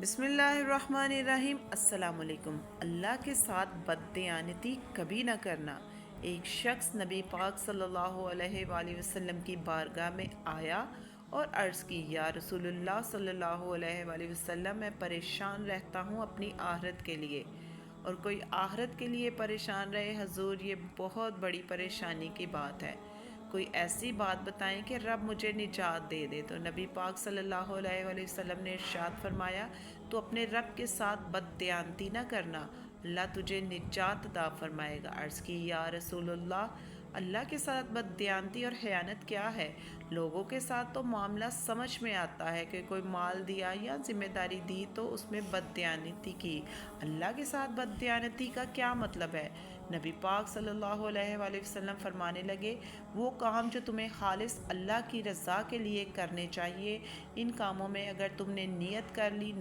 بسم اللہ الرحمن الرحیم۔ السلام علیکم۔ اللہ کے ساتھ بددیانتی کبھی نہ کرنا۔ ایک شخص نبی پاک صلی اللہ علیہ وآلہ وسلم کی بارگاہ میں آیا اور عرض کی، یا رسول اللہ صلی اللہ علیہ وآلہ وسلم، میں پریشان رہتا ہوں اپنی آخرت کے لیے۔ اور کوئی آخرت کے لیے پریشان رہے حضور، یہ بہت بڑی پریشانی کی بات ہے۔ کوئی ایسی بات بتائیں کہ رب مجھے نجات دے دے۔ تو نبی پاک صلی اللہ علیہ وآلہ وسلم نے ارشاد فرمایا، تو اپنے رب کے ساتھ بددیانتی نہ کرنا، اللہ تجھے نجات عطا فرمائے گا۔ عرض کی، یا رسول اللہ کے ساتھ بددیانتی اور خیانت کیا ہے؟ لوگوں کے ساتھ تو معاملہ سمجھ میں آتا ہے کہ کوئی مال دیا یا ذمہ داری دی تو اس میں بددیانتی کی، اللہ کے ساتھ بددیانتی کا کیا مطلب ہے؟ نبی پاک صلی اللہ علیہ وآلہ وسلم فرمانے لگے، وہ کام جو تمہیں خالص اللہ کی رضا کے لیے کرنے چاہیے، ان کاموں میں اگر تم نے نیت کر لی